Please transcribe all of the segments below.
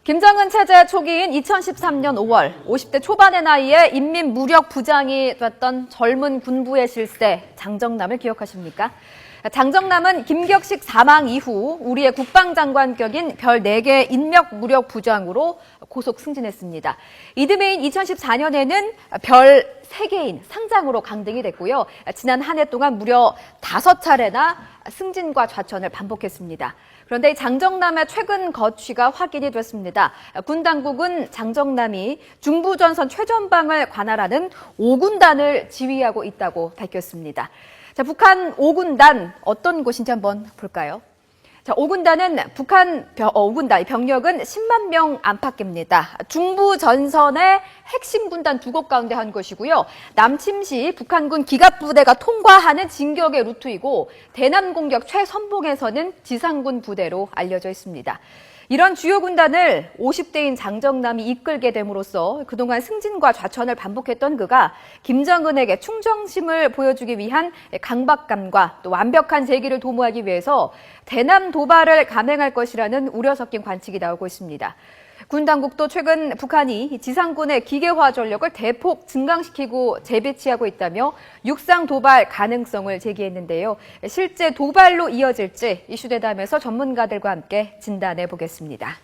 김정은 체제 초기인 2013년 5월 50대 초반의 나이에 인민무력부장이 됐던 젊은 군부의 실세 장정남을 기억하십니까? 장정남은 김격식 사망 이후 우리의 국방장관격인 별 4개 인력무력부장으로 고속 승진했습니다. 이듬해인 2014년에는 별 3개인 상장으로 강등이 됐고요. 지난 한 해 동안 무려 5차례나 승진과 좌천을 반복했습니다. 그런데 장정남의 최근 거취가 확인이 됐습니다. 군 당국은 장정남이 중부전선 최전방을 관할하는 5군단을 지휘하고 있다고 밝혔습니다. 자, 북한 5군단 어떤 곳인지 한번 볼까요? 자, 5군단은 북한 5군단 병력은 10만 명 안팎입니다. 중부 전선의 핵심 군단 2곳 가운데 한 곳이고요. 남침시 북한군 기갑부대가 통과하는 진격의 루트이고 대남 공격 최선봉에서는 지상군 부대로 알려져 있습니다. 이런 주요 군단을 50대인 장정남이 이끌게 됨으로써 그동안 승진과 좌천을 반복했던 그가 김정은에게 충정심을 보여주기 위한 강박감과 또 완벽한 재기를 도모하기 위해서 대남 도발을 감행할 것이라는 우려 섞인 관측이 나오고 있습니다. 군 당국도 최근 북한이 지상군의 기계화 전력을 대폭 증강시키고 재배치하고 있다며 육상 도발 가능성을 제기했는데요. 실제 도발로 이어질지 이슈대담에서 전문가들과 함께 진단해 보겠습니다.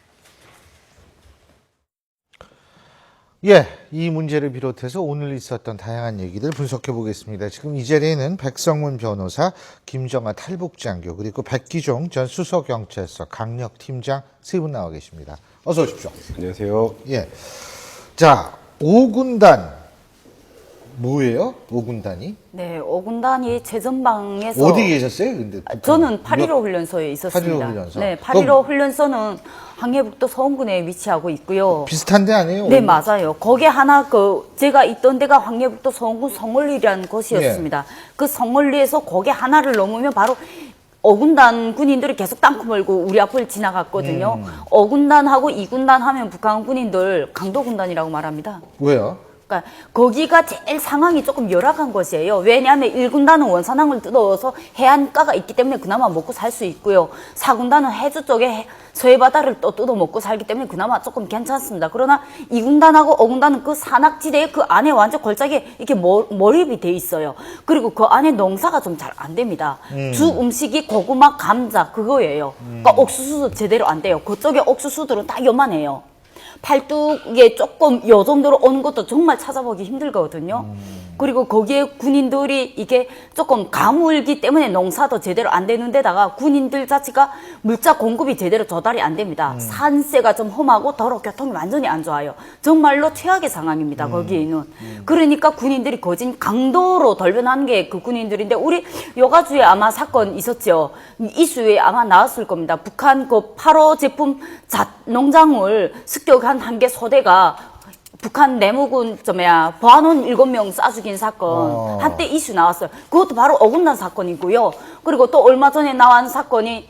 예, 이 문제를 비롯해서 오늘 있었던 다양한 얘기들 분석해 보겠습니다. 지금 이 자리에는 백성문 변호사, 김정아 탈북장교, 그리고 백기종 전 수서경찰서 강력팀장 세 분 나와 계십니다. 어서 오십시오. 안녕하세요. 예. 자, 5군단. 뭐예요? 5군단이? 네, 5군단이 최전방에서 어디 계셨어요? 근데 저는 8.15 훈련소에 있었습니다. 8.15 훈련소? 네, 8.15 훈련소는 항해북도 서원군에 위치하고 있고요. 비슷한 데 아니에요? 네, 맞아요. 거기에 하나 제가 있던 데가 항해북도 서원군 성월리라는 곳이었습니다. 그 성월리에서 거기 하나를 넘으면 바로 5군단 군인들이 계속 땅콩 몰고 우리 앞을 지나갔거든요. 5군단하고 2군단 하면 북한 군인들 강도군단이라고 말합니다. 왜요? 그러니까 거기가 제일 상황이 조금 열악한 곳이에요. 왜냐하면 1군단은 원산항을 뜯어서 해안가가 있기 때문에 그나마 먹고 살 수 있고요. 4군단은 해주 쪽에 서해바다를 또 뜯어 먹고 살기 때문에 그나마 조금 괜찮습니다. 그러나 2군단하고 5군단은 그 산악지대에 그 안에 완전 골짜기에 이렇게 몰입이 돼 있어요. 그리고 그 안에 농사가 좀 잘 안 됩니다. 주 음식이 고구마, 감자 그거예요. 그러니까 옥수수도 제대로 안 돼요. 그쪽에 옥수수들은 다 요만해요. 팔뚝에 조금 요 정도로 오는 것도 정말 찾아보기 힘들거든요. 그리고 거기에 군인들이 이게 조금 가물기 때문에 농사도 제대로 안 되는 데다가 군인들 자체가 물자 공급이 제대로 조달이 안 됩니다. 산세가 좀 험하고 도로 교통이 완전히 안 좋아요. 정말로 최악의 상황입니다. 거기에는. 그러니까 군인들이 거진 강도로 돌변하는 게 그 군인들인데 우리 요가주에 아마 사건 있었죠. 이슈에 아마 나왔을 겁니다. 북한 그 8호 제품 농장을 습격한 한 개 소대가 북한 내무군 보안원 7명 쏴 죽인 사건 한때 이슈 나왔어요. 그것도 바로 5군단 사건이고요. 그리고 또 얼마 전에 나온 사건이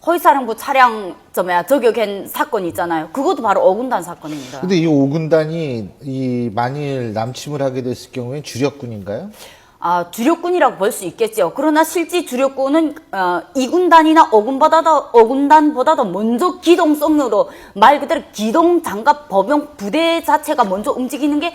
허위사령부 차량 저격한 사건 있잖아요. 그것도 바로 5군단 사건입니다. 근데 이 5군단이 만일 남침을 하게 됐을 경우엔 주력군인가요? 주력군이라고 볼 수 있겠죠. 그러나 실제 주력군은 2군단이나 5군단보다도 먼저 기동성으로 말 그대로 기동 장갑 보병 부대 자체가 먼저 움직이는 게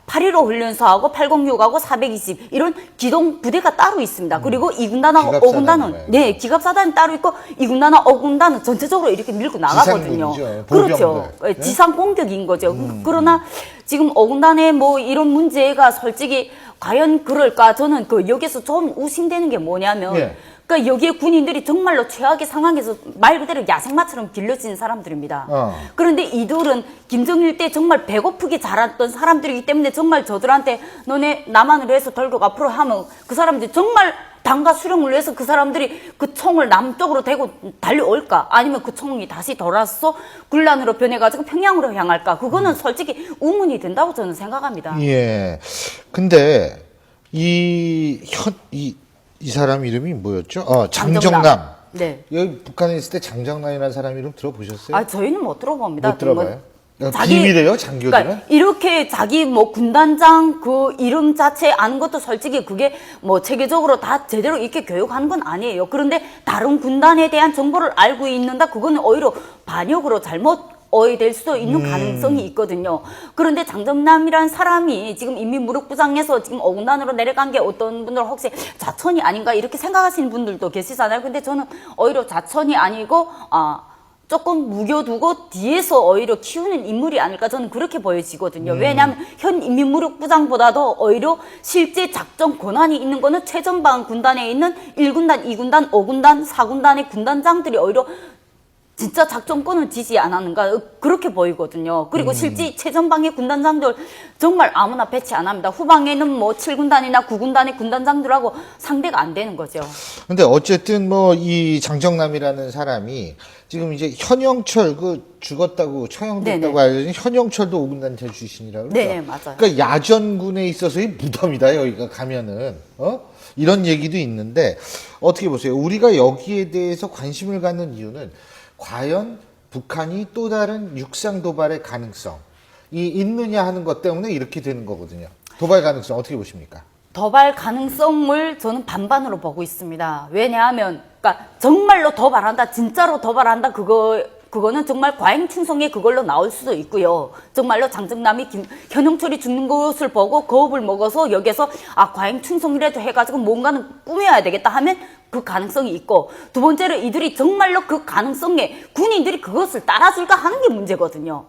8.15 훈련소하고 806하고 420 이런 기동 부대가 따로 있습니다. 그리고 2군단하고 5군단은 기갑사단이 따로 있고 2군단하고 5군단은 전체적으로 이렇게 밀고 나가거든요. 그렇죠. 네? 지상 공격인 거죠. 그러나 지금 5군단의 뭐 이런 문제가 솔직히 과연 그럴까? 저는 여기서 좀 의심되는 게 뭐냐면 그러니까 여기에 군인들이 정말로 최악의 상황에서 말 그대로 야생마처럼 길러진 사람들입니다. 그런데 이들은 김정일 때 정말 배고프게 자랐던 사람들이기 때문에 정말 저들한테 너네 남한으로 해서 돌격 앞으로 하면 그 사람들이 정말 당과 수령을 위해서 그 사람들이 그 총을 남쪽으로 대고 달려올까? 아니면 그 총이 다시 돌아서 굴란으로 변해가지고 평양으로 향할까? 그거는 솔직히 의문이 된다고 저는 생각합니다. 예. 근데 이 사람 이름이 뭐였죠? 장정남. 네. 여기 북한에 있을 때 장정남이라는 사람 이름 들어보셨어요? 저희는 못 들어봅니다. 못 들어봐요? 비밀이에요, 장교들은? 그러니까 이렇게 자기 뭐 군단장 그 이름 자체 아는 것도 솔직히 그게 뭐 체계적으로 다 제대로 이렇게 교육하는 건 아니에요. 그런데 다른 군단에 대한 정보를 알고 있는다, 그거는 오히려 반역으로 잘못 어휘될 수도 있는 가능성이 있거든요. 그런데 장정남이라는 사람이 지금 인민무력부장에서 지금 어군단으로 내려간 게 어떤 분들은 혹시 자천이 아닌가 이렇게 생각하시는 분들도 계시잖아요. 근데 저는 오히려 자천이 아니고 조금 묵여두고 뒤에서 오히려 키우는 인물이 아닐까, 저는 그렇게 보여지거든요. 왜냐하면 현 인민무력부장보다도 오히려 실제 작전 권한이 있는 거는 최전방 군단에 있는 1군단, 2군단, 5군단, 4군단의 군단장들이 오히려 진짜 작전권을 지지 않았는가, 그렇게 보이거든요. 그리고 실제 최전방의 군단장들 정말 아무나 배치 안 합니다. 후방에는 뭐 7군단이나 9군단의 군단장들하고 상대가 안 되는 거죠. 근데 어쨌든 뭐 이 장정남이라는 사람이 지금 이제 현영철 죽었다고 처형됐다고 알려진 현영철도 5군단 출신이라고 그러죠. 네, 맞아요. 그러니까 야전군에 있어서의 무덤이다, 여기가 가면은. 이런 얘기도 있는데 어떻게 보세요? 우리가 여기에 대해서 관심을 갖는 이유는 과연 북한이 또 다른 육상 도발의 가능성이 있느냐 하는 것 때문에 이렇게 되는 거거든요. 도발 가능성 어떻게 보십니까? 도발 가능성을 저는 반반으로 보고 있습니다. 왜냐하면, 그러니까 정말로 도발한다, 진짜로 도발한다, 그거는 정말 과잉충성에 그걸로 나올 수도 있고요. 정말로 장정남이 현영철이 죽는 것을 보고 겁을 먹어서 여기서 과잉충성이라도 해가지고 뭔가는 꾸며야 되겠다 하면 그 가능성이 있고, 두 번째로 이들이 정말로 그 가능성에 군인들이 그것을 따라줄까 하는 게 문제거든요.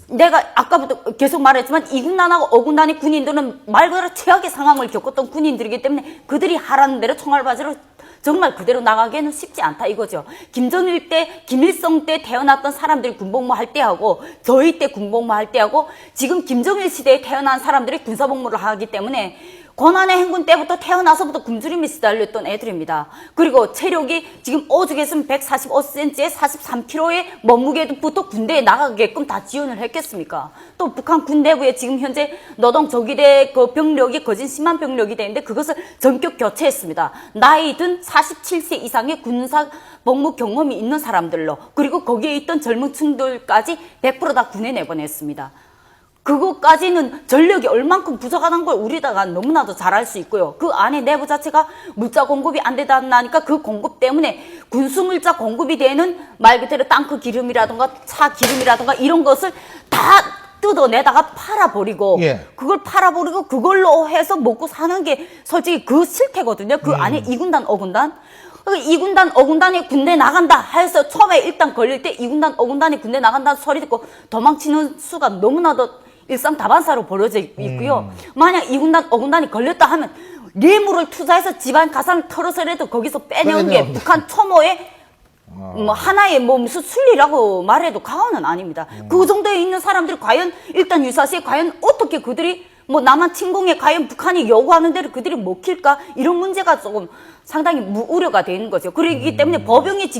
내가 아까부터 계속 말했지만 2군단하고 5군단의 군인들은 말 그대로 최악의 상황을 겪었던 군인들이기 때문에 그들이 하라는 대로 총알바지로 정말 그대로 나가기에는 쉽지 않다 이거죠. 김정일 때, 김일성 때 태어났던 사람들이 군복무 할 때하고 저희 때 군복무 할 때하고 지금 김정일 시대에 태어난 사람들이 군사복무를 하기 때문에 고난의 행군 때부터 태어나서부터 굶주림에 시달렸던 애들입니다. 그리고 체력이 지금 오죽했으면 145cm에 43kg의 몸무게부터 군대에 나가게끔 다 지원을 했겠습니까? 또 북한 군대부에 지금 현재 노동 조기대 그 병력이 거진 10만 병력이 되는데 그것을 전격 교체했습니다. 나이 든 47세 이상의 군사 복무 경험이 있는 사람들로, 그리고 거기에 있던 젊은 층들까지 100% 다 군에 내보냈습니다. 그것까지는 전력이 얼만큼 부족하다는 걸 우리다가 너무나도 잘 알 수 있고요. 그 안에 내부 자체가 물자 공급이 안 되다 나니까 그 공급 때문에 군수물자 공급이 되는 말 그대로 땅크 기름이라든가 차 기름이라든가 이런 것을 다 뜯어내다가 팔아버리고, 그걸 팔아버리고 그걸로 해서 먹고 사는 게 솔직히 그 실태거든요. 그 안에 2군단, 5군단. 2군단, 5군단이 군대 나간다 해서 처음에 일단 걸릴 때 2군단, 5군단이 군대 나간다는 소리 듣고 도망치는 수가 너무나도 일상다반사로 벌어져 있고요. 만약 2군단, 5군단이 걸렸다 하면 뇌물을 투자해서 집안 가산을 털어서라도 거기서 빼내온 게 북한 초모의 뭐 하나의 뭐 무슨 순리라고 말해도 과언은 아닙니다. 그 정도에 있는 사람들이 과연 일단 유사시에 과연 어떻게 그들이 뭐 남한 침공에 과연 북한이 요구하는 대로 그들이 먹힐까, 이런 문제가 조금 상당히 우려가 되는 거죠. 그렇기 때문에 법영이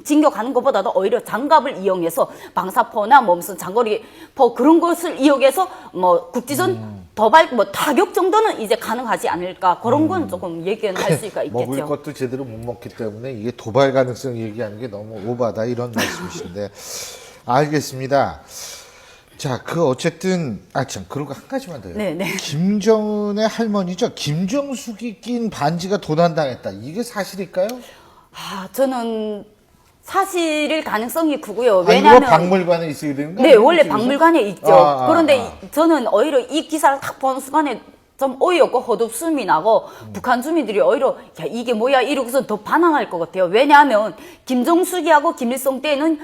진격하는 것보다도 오히려 장갑을 이용해서 방사포나 뭐 무슨 장거리포 그런 것을 이용해서 뭐 국지전 도발 뭐 타격 정도는 이제 가능하지 않을까, 그런 건 조금 얘기는 할 수가 있겠죠. 먹을 것도 제대로 못 먹기 때문에 이게 도발 가능성 얘기하는 게 너무 오바다, 이런 말씀이신데 알겠습니다. 자, 어쨌든, 참, 그리고 한 가지만 더요. 네네. 김정은의 할머니죠. 김정숙이 낀 반지가 도난당했다. 이게 사실일까요? 저는 사실일 가능성이 크고요. 아니, 왜냐하면 이거 박물관에 있어야 되는 거예요? 네, 원래 박물관에 있죠. 그런데 아. 저는 오히려 이 기사를 딱 보는 순간에 좀 어이없고 헛웃음이 나고 북한 주민들이 오히려 야, 이게 뭐야 이러고서 더 반항할 것 같아요. 왜냐하면 김정숙이하고 김일성 때는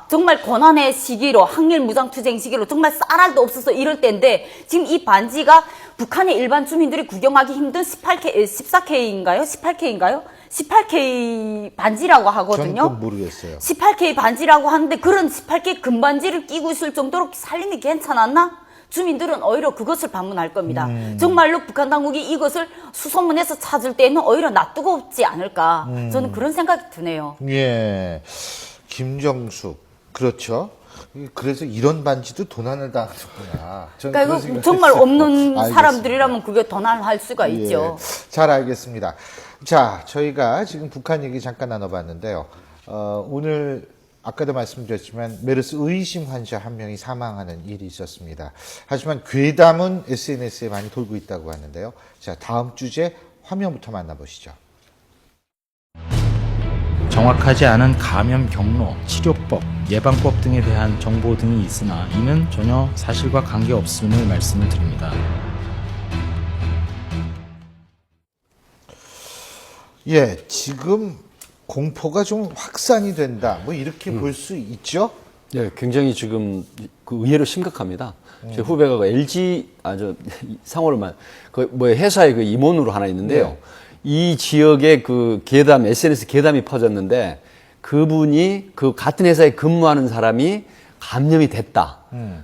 정말 고난의 시기로, 항일 무장투쟁 시기로 정말 쌀알도 없어서 이럴 때인데, 지금 이 반지가 북한의 일반 주민들이 구경하기 힘든 14K인가요? 18K 반지라고 하거든요. 저는 모르겠어요. 18K 반지라고 하는데 그런 18K 금반지를 끼고 있을 정도로 살림이 괜찮았나? 주민들은 오히려 그것을 반문할 겁니다. 정말로 북한 당국이 이것을 수소문해서 찾을 때는 오히려 놔두고 없지 않을까. 저는 그런 생각이 드네요. 예. 김정숙. 그렇죠. 그래서 이런 반지도 도난을 당하는구나. 그러니까 이거 정말 없는 사람들이라면 그게 도난할 수가 있죠. 잘 알겠습니다. 자, 저희가 지금 북한 얘기 잠깐 나눠봤는데요. 오늘 아까도 말씀드렸지만 메르스 의심 환자 한 명이 사망하는 일이 있었습니다. 하지만 괴담은 SNS에 많이 돌고 있다고 하는데요. 자, 다음 주제 화면부터 만나보시죠. 정확하지 않은 감염 경로, 치료법, 예방법 등에 대한 정보 등이 있으나 이는 전혀 사실과 관계없음을 말씀을 드립니다. 예, 지금 공포가 좀 확산이 된다. 뭐 이렇게 볼 수 있죠? 네, 굉장히 지금 그 의외로 심각합니다. 제 후배가 그 LG 상호를 뭐 회사의 그 임원으로 하나 있는데요. 네. 이 지역에 그 괴담, SNS 괴담이 퍼졌는데 그분이 그 같은 회사에 근무하는 사람이 감염이 됐다.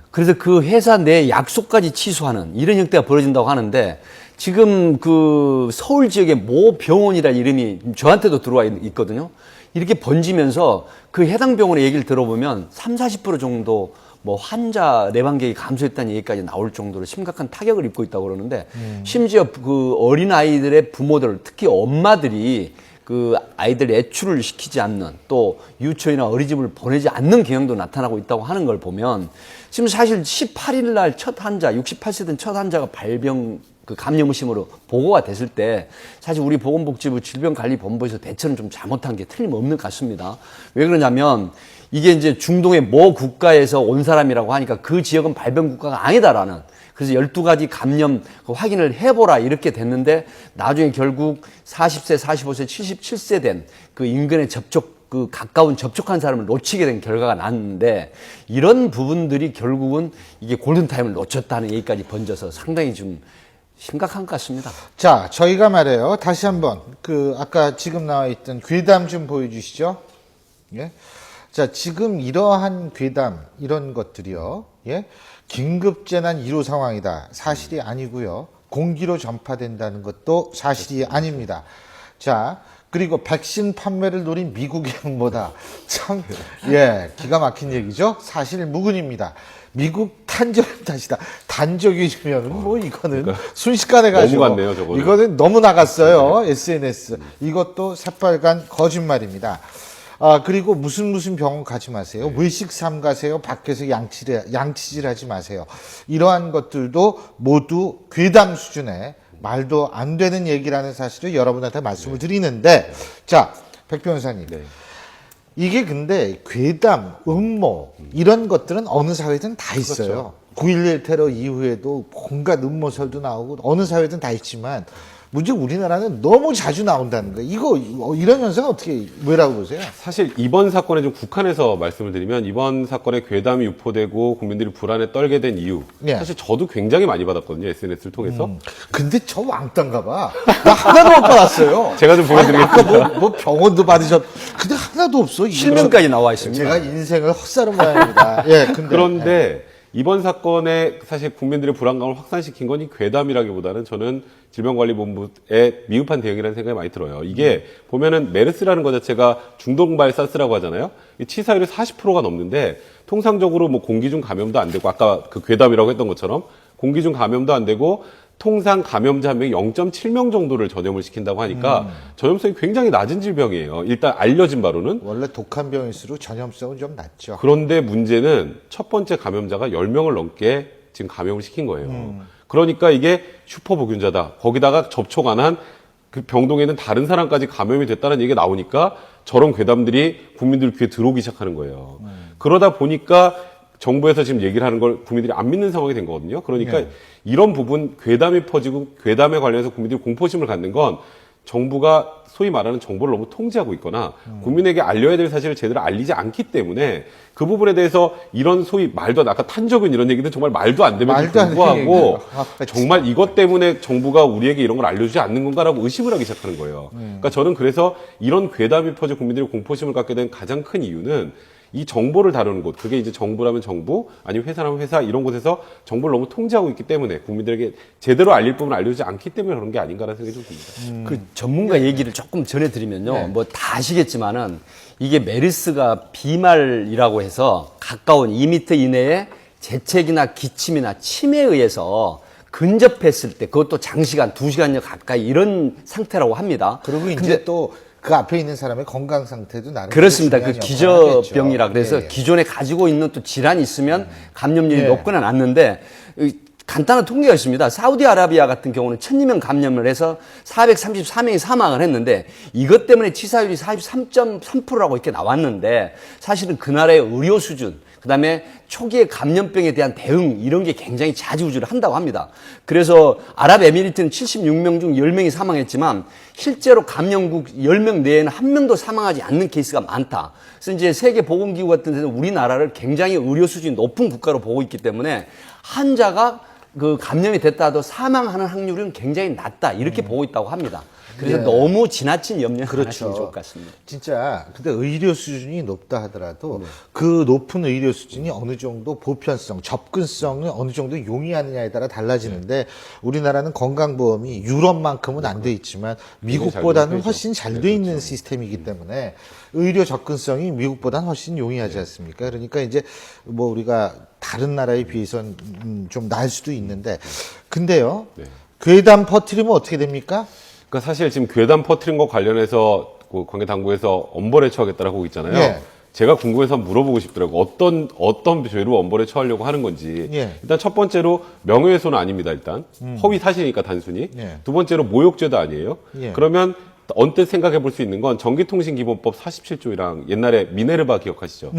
그래서 그 회사 내 약속까지 취소하는 이런 형태가 벌어진다고 하는데 지금 그 서울 지역의 모 병원이라는 이름이 저한테도 들어와 있거든요. 이렇게 번지면서 그 해당 병원의 얘기를 들어보면 30~40% 정도 뭐 환자 내방객이 감소했다는 얘기까지 나올 정도로 심각한 타격을 입고 있다고 그러는데 심지어 그 어린 아이들의 부모들, 특히 엄마들이 그 아이들 외출을 시키지 않는 또 유치원이나 어린이집을 보내지 않는 경향도 나타나고 있다고 하는 걸 보면 지금 사실 18일 날 첫 환자, 68세 된 첫 환자가 발병 그 감염 의심으로 보고가 됐을 때 사실 우리 보건복지부 질병관리본부에서 대처는 좀 잘못한 게 틀림없는 것 같습니다. 왜 그러냐면 이게 이제 중동의 모 국가에서 온 사람이라고 하니까 그 지역은 발병 국가가 아니다라는 그래서 12가지 감염 확인을 해보라 이렇게 됐는데 나중에 결국 40세, 45세, 77세 된 그 인근에 그 가까운 접촉한 사람을 놓치게 된 결과가 났는데 이런 부분들이 결국은 이게 골든타임을 놓쳤다는 얘기까지 번져서 상당히 좀 심각한 것 같습니다. 자, 저희가 말해요. 다시 한번 그 아까 지금 나와 있던 괴담 좀 보여주시죠. 예. 자, 지금 이러한 괴담 이런 것들이요. 예. 긴급재난 1호 상황이다. 사실이 아니고요. 공기로 전파된다는 것도 사실이 아닙니다. 자, 그리고 백신 판매를 노린 미국의 홍보다 참, 예, 기가 막힌 얘기죠. 사실 무근입니다. 미국 탄저는 탓이다. 단적이면 뭐 이거는 순식간에 가지고 너무 같네요, 저거는. 이거는 너무 나갔어요. SNS. 이것도 새빨간 거짓말입니다. 아, 그리고 무슨 병원 가지 마세요. 외식 삼가세요. 밖에서 양치질 하지 마세요. 이러한 것들도 모두 괴담 수준의 말도 안 되는 얘기라는 사실을 여러분한테 말씀을 드리는데, 자, 백 변호사님. 이게 근데 괴담, 음모, 이런 것들은 어느 사회든 다 있어요. 9.11 테러 이후에도 온갖 음모설도 나오고 어느 사회든 다 있지만, 문제 우리나라는 너무 자주 나온다는 거예요. 이거 이런 현상은 어떻게 왜라고 보세요? 사실 이번 사건에 좀 국한해서 말씀을 드리면 이번 사건에 괴담이 유포되고 국민들이 불안에 떨게 된 이유 예. 사실 저도 굉장히 많이 받았거든요. SNS를 통해서. 근데 저 왕따인가 봐. 나 하나도 못 받았어요. 제가 좀 보여드리겠습니다. 아까 뭐 병원도 받으셨. 근데 하나도 없어. 실명까지 나와 있습니다. 제가 인생을 헛살은 모양입니다. 예, 근데. 그런데 이번 사건에 사실 국민들의 불안감을 확산시킨 건 이 괴담이라기보다는 저는 질병관리본부의 미흡한 대응이라는 생각이 많이 들어요. 이게 보면은 메르스라는 것 자체가 중동발 사스라고 하잖아요. 이 치사율이 40%가 넘는데 통상적으로 뭐 공기 중 감염도 안 되고 아까 그 괴담이라고 했던 것처럼 공기 중 감염도 안 되고 통상 감염자 한 명이 0.7명 정도를 전염을 시킨다고 하니까 전염성이 굉장히 낮은 질병이에요. 일단 알려진 바로는. 원래 독한 병일수록 전염성은 좀 낮죠. 그런데 문제는 첫 번째 감염자가 10명을 넘게 지금 감염을 시킨 거예요. 그러니까 이게 슈퍼보균자다. 거기다가 접촉 안 한 그 병동에 있는 다른 사람까지 감염이 됐다는 얘기가 나오니까 저런 괴담들이 국민들 귀에 들어오기 시작하는 거예요. 그러다 보니까 정부에서 지금 얘기를 하는 걸 국민들이 안 믿는 상황이 된 거거든요. 그러니까 이런 부분 괴담이 퍼지고 괴담에 관련해서 국민들이 공포심을 갖는 건 정부가 소위 말하는 정보를 너무 통제하고 있거나 국민에게 알려야 될 사실을 제대로 알리지 않기 때문에 그 부분에 대해서 이런 소위 말도 아까 탄저균 이런 얘기는 정말 말도 안 됨에도 말도 안 되는 불구하고 얘기예요. 정말 이것 때문에 정부가 우리에게 이런 걸 알려주지 않는 건가라고 의심을 하기 시작하는 거예요. 그러니까 저는 그래서 이런 괴담이 퍼져 국민들이 공포심을 갖게 된 가장 큰 이유는 이 정보를 다루는 곳, 그게 이제 정부라면 정부, 아니면 회사라면 회사, 이런 곳에서 정보를 너무 통제하고 있기 때문에 국민들에게 제대로 알릴 부분을 알려주지 않기 때문에 그런 게 아닌가라는 생각이 좀 듭니다. 그 전문가 얘기를 조금 전해드리면요. 뭐 다 아시겠지만은 이게 메르스가 비말이라고 해서 가까운 2m 이내에 재채기나 기침이나 침에 의해서 근접했을 때 그것도 장시간, 2시간여 가까이 이런 상태라고 합니다. 그리고 이제 또 그 앞에 있는 사람의 건강 상태도 나름 그렇습니다. 그 중요한 역할을 하겠죠. 기저병이라 그래서 예, 예. 기존에 가지고 있는 또 질환이 있으면 감염률이 높거나 낮는데 간단한 통계가 있습니다. 사우디아라비아 같은 경우는 1,000명 감염을 해서 434명이 사망을 했는데 이것 때문에 치사율이 43.3%라고 이렇게 나왔는데 사실은 그 나라의 의료 수준 그다음에 초기에 감염병에 대한 대응 이런 게 굉장히 자지우지를 한다고 합니다. 그래서 아랍에미리트는 76명 중 10명이 사망했지만 실제로 감염국 10명 내에는 한 명도 사망하지 않는 케이스가 많다. 그래서 이제 세계보건기구 같은 데는 우리나라를 굉장히 의료 수준이 높은 국가로 보고 있기 때문에 환자가 그 감염이 됐다 하도 사망하는 확률은 굉장히 낮다. 이렇게 보고 있다고 합니다. 그래서 너무 지나친 염려는 안 하시는 게 좋을 것 같습니다. 진짜 근데 의료 수준이 높다 하더라도 그 높은 의료 수준이 어느 정도 보편성, 접근성을 어느 정도 용이하느냐에 따라 달라지는데 우리나라는 건강보험이 유럽만큼은 안 돼 있지만 미국보다는 훨씬 잘 돼 있는 시스템이기 때문에 의료 접근성이 미국보다는 훨씬 용이하지 않습니까? 그러니까 이제 뭐 우리가 다른 나라에 비해서는 좀 나을 수도 있는데 근데요. 괴담 퍼뜨리면 어떻게 됩니까? 그러니까 사실 지금 괴담 퍼뜨린 거 관련해서 그 관계 당국에서 엄벌에 처하겠다라고 하고 있잖아요. 예. 제가 궁금해서 물어보고 싶더라고요. 어떤 죄로 엄벌에 처하려고 하는 건지. 예. 일단 첫 번째로 명예훼손은 아닙니다. 일단 허위 사실이니까 단순히. 예. 두 번째로 모욕죄도 아니에요. 예. 그러면 언뜻 생각해 볼 수 있는 건 전기통신기본법 47조랑 옛날에 미네르바 기억하시죠?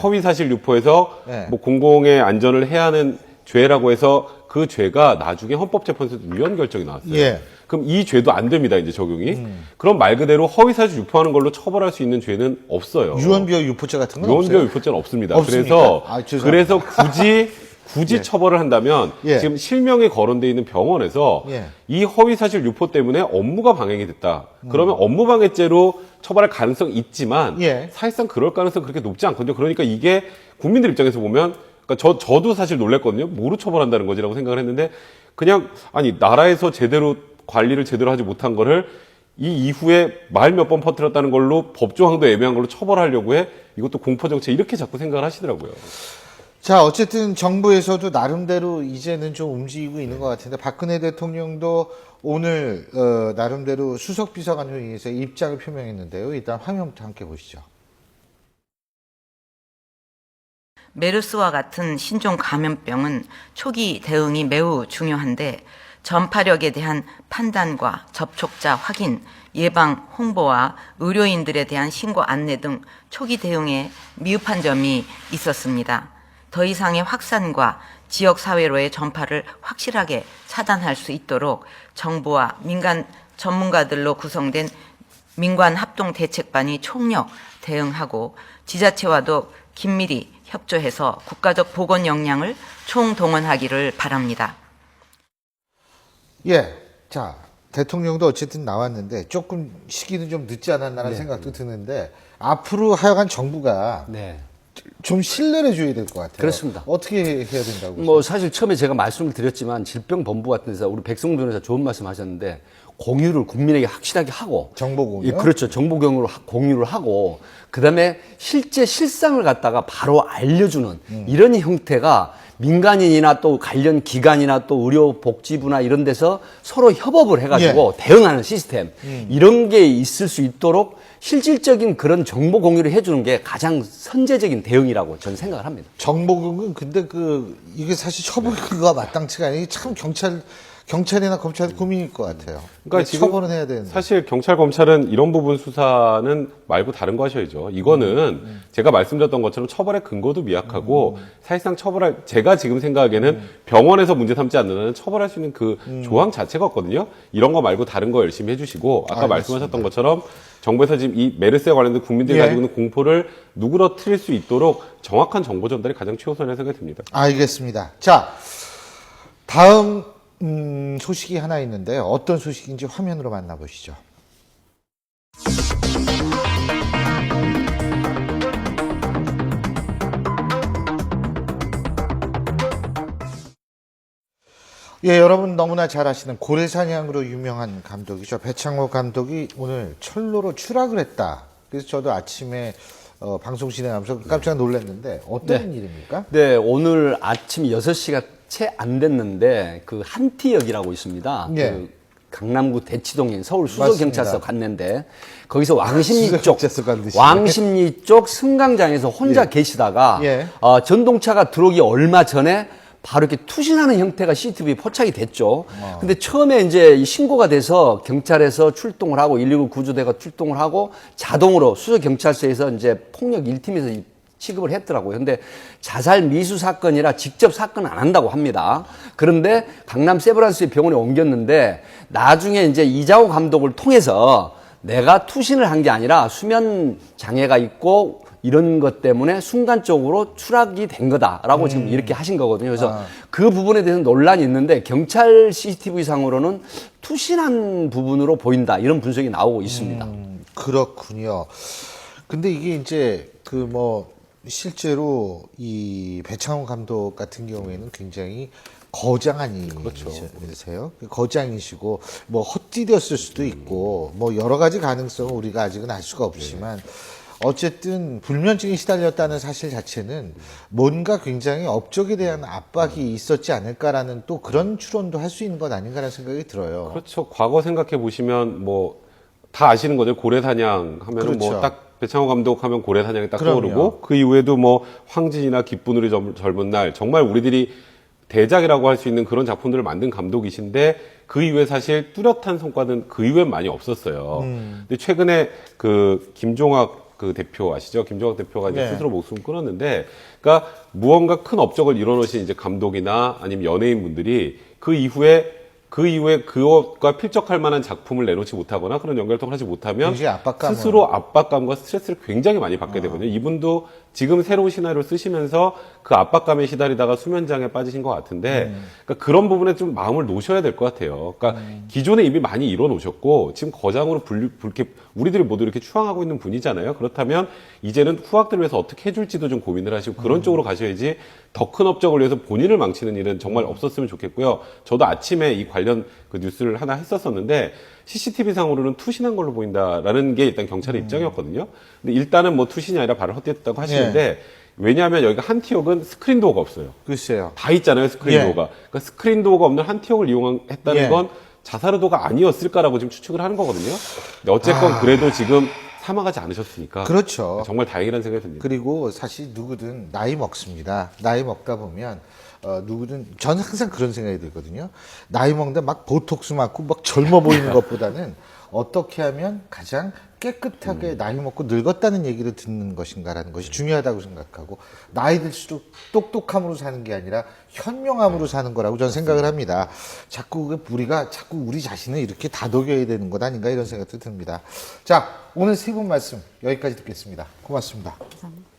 허위 사실 유포해서 네. 뭐 공공의 안전을 해하는 죄라고 해서 그 죄가 나중에 헌법재판소에서 유언 결정이 나왔어요. 예. 그럼 이 죄도 안 됩니다, 이제 적용이. 그럼 말 그대로 허위사실 유포하는 걸로 처벌할 수 있는 죄는 없어요. 유언비어 유포죄 같은 건 유언비어 없어요? 유포죄는 없습니다. 없습니까? 아, 죄송합니다. 그래서 굳이 처벌을 한다면 예. 지금 실명이 거론돼 있는 병원에서 예. 이 허위사실 유포 때문에 업무가 방해가 됐다. 그러면 업무방해죄로 처벌할 가능성이 있지만 예. 사실상 그럴 가능성은 그렇게 높지 않거든요. 그러니까 이게 국민들 입장에서 보면 그러니까 저도 사실 놀랐거든요. 뭐로 처벌한다는 거지라고 생각을 했는데 그냥 아니 나라에서 제대로 관리를 제대로 하지 못한 거를 이 이후에 말 몇 번 퍼뜨렸다는 걸로 법조항도 애매한 걸로 처벌하려고 해. 이것도 공포정책 이렇게 자꾸 생각을 하시더라고요. 자, 어쨌든 정부에서도 나름대로 이제는 좀 움직이고 있는 것 같은데 박근혜 대통령도 오늘 나름대로 수석비서관 회의에서 입장을 표명했는데요. 일단 화면부터 함께 보시죠. 메르스와 같은 신종 감염병은 초기 대응이 매우 중요한데 전파력에 대한 판단과 접촉자 확인, 예방 홍보와 의료인들에 대한 신고 안내 등 초기 대응에 미흡한 점이 있었습니다. 더 이상의 확산과 지역사회로의 전파를 확실하게 차단할 수 있도록 정부와 민간 전문가들로 구성된 민관합동대책반이 총력 대응하고 지자체와도 긴밀히 협조해서 국가적 보건 역량을 총동원하기를 바랍니다. 예. 자, 대통령도 어쨌든 나왔는데 조금 시기는 좀 늦지 않았나라는 생각도 드는데 앞으로 하여간 정부가 네. 좀 신뢰를 줘야 될 것 같아요. 그렇습니다. 어떻게 해야 된다고? 뭐 사실 처음에 제가 말씀을 드렸지만 질병본부 같은 데서 우리 백승훈 변호사 좋은 말씀 하셨는데 공유를 국민에게 확실하게 하고 정보 공유? 예, 그렇죠. 정보 공유를 하고 그다음에 실제 실상을 갖다가 바로 알려주는 이런 형태가 민간인이나 또 관련 기관이나 또 의료복지부나 이런 데서 서로 협업을 해가지고 대응하는 시스템 이런 게 있을 수 있도록 실질적인 그런 정보 공유를 해주는 게 가장 선제적인 대응이라고 저는 생각을 합니다. 정보공은 근데 이게 사실 처벌과 마땅치가 아니고 참 경찰이나 검찰 고민일 것 같아요. 그러니까 지금 처벌은 해야 되는데. 사실 경찰 검찰은 이런 부분 수사는 말고 다른 거 하셔야죠. 이거는 제가 말씀드렸던 것처럼 처벌의 근거도 미약하고 사실상 제가 지금 생각하기에는 병원에서 문제 삼지 않는 처벌할 수 있는 그 조항 자체가 없거든요. 이런 거 말고 다른 거 열심히 해주시고 아까 알겠습니다. 말씀하셨던 것처럼 정부에서 지금 이 메르스에 관련된 국민들이 예. 가지고 있는 공포를 누그러뜨릴 수 있도록 정확한 정보 전달이 가장 최우선이라고 생각이 듭니다. 알겠습니다. 자, 다음 소식이 하나 있는데 어떤 소식인지 화면으로 만나보시죠. 예, 여러분 너무나 잘 아시는 고래사냥으로 유명한 감독이죠. 배창호 감독이 오늘 철로로 추락을 했다. 그래서 저도 아침에 방송 진행하면서 깜짝 놀랐는데 어떤 일입니까? 네, 오늘 아침 6시가 채 안 됐는데 그 한티역이라고 있습니다. 네. 그 강남구 대치동에 서울 맞습니다. 수서경찰서 갔는데 거기서 왕십리 쪽 수서경찰서 갔는데 왕십리 쪽 승강장에서 혼자 예. 계시다가 예. 전동차가 들어오기 얼마 전에 바로 이렇게 투신하는 형태가 CCTV에 포착이 됐죠. 근데 처음에 이제 이 신고가 돼서 경찰에서 출동을 하고 119 구조대가 출동을 하고 자동으로 수서경찰서에서 이제 폭력 1팀에서 취급을 했더라고요. 근데 자살 미수 사건이라 직접 사건은 안 한다고 합니다. 그런데 강남 세브란스 병원에 옮겼는데 나중에 이제 이장호 감독을 통해서 내가 투신을 한 게 아니라 수면 장애가 있고 이런 것 때문에 순간적으로 추락이 된 거다라고 지금 이렇게 하신 거거든요. 그래서 그 부분에 대해서 논란이 있는데 경찰 CCTV 상으로는 투신한 부분으로 보인다 이런 분석이 나오고 있습니다. 그렇군요. 근데 이게 이제 실제로 이 배창호 감독 같은 경우에는 굉장히 거장이세요. 거장이시고 헛디뎠을 수도 있고 여러 가지 가능성은 우리가 아직은 알 수가 없지만 어쨌든 불면증에 시달렸다는 사실 자체는 뭔가 굉장히 업적에 대한 압박이 있었지 않을까라는 또 그런 추론도 할 수 있는 것 아닌가라는 생각이 들어요. 그렇죠. 과거 생각해 보시면 다 아시는 거죠. 고래사냥 하면은 그렇죠. 딱 배창호 감독 하면 고래사냥이 딱 그럼요. 떠오르고 그 이후에도 황진이나 기쁜 우리 젊은 날 정말 우리들이 대작이라고 할 수 있는 그런 작품들을 만든 감독이신데 그 이후에 사실 뚜렷한 성과는 그 이후엔 많이 없었어요. 근데 최근에 그 김종학 그 대표 아시죠? 김종학 대표가 이제 네. 스스로 목숨을 끊었는데, 그러니까 무언가 큰 업적을 이뤄놓으신 이제 감독이나 아니면 연예인분들이 그 이후에 그것과 필적할 만한 작품을 내놓지 못하거나 그런 연결성을 하지 못하면 굉장히 압박감을. 스스로 압박감과 스트레스를 굉장히 많이 받게 되거든요. 이분도 지금 새로운 시나리오를 쓰시면서 그 압박감에 시달리다가 수면장애 빠지신 것 같은데, 그러니까 그런 부분에 좀 마음을 놓으셔야 될 것 같아요. 그러니까 기존에 이미 많이 이뤄놓으셨고 지금 거장으로 이렇게 우리들이 모두 이렇게 추앙하고 있는 분이잖아요. 그렇다면 이제는 후학들을 위해서 어떻게 해줄지도 좀 고민을 하시고 그런 쪽으로 가셔야지 더 큰 업적을 위해서 본인을 망치는 일은 정말 없었으면 좋겠고요. 저도 아침에 이 관련 그 뉴스를 하나 했었었는데 CCTV 상으로는 투신한 걸로 보인다라는 게 일단 경찰의 입장이었거든요. 근데 일단은 투신이 아니라 발을 헛디뎠다고 하시는데 왜냐하면 여기가 한티옥은 스크린 도어가 없어요. 글쎄요. 다 있잖아요, 스크린 예. 도어가. 그러니까 스크린 도어가 없는 한티옥을 이용했다는 예. 건 자살 의도가 아니었을까라고 지금 추측을 하는 거거든요. 근데 어쨌건 그래도 지금 사망하지 않으셨으니까. 그렇죠. 정말 다행이라는 생각이 듭니다. 그리고 사실 누구든 나이 먹습니다. 나이 먹다 보면 누구든 저는 항상 그런 생각이 들거든요. 나이 먹는데 막 보톡스 맞고 막 젊어 보이는 것보다는 어떻게 하면 가장 깨끗하게 나이 먹고 늙었다는 얘기를 듣는 것인가라는 것이 중요하다고 생각하고 나이 들수록 똑똑함으로 사는 게 아니라 현명함으로 사는 거라고 저는 생각을 합니다. 자꾸 우리가 자꾸 우리 자신을 이렇게 다독여야 되는 것 아닌가 이런 생각도 듭니다. 자, 오늘 세 분 말씀 여기까지 듣겠습니다. 고맙습니다. 감사합니다.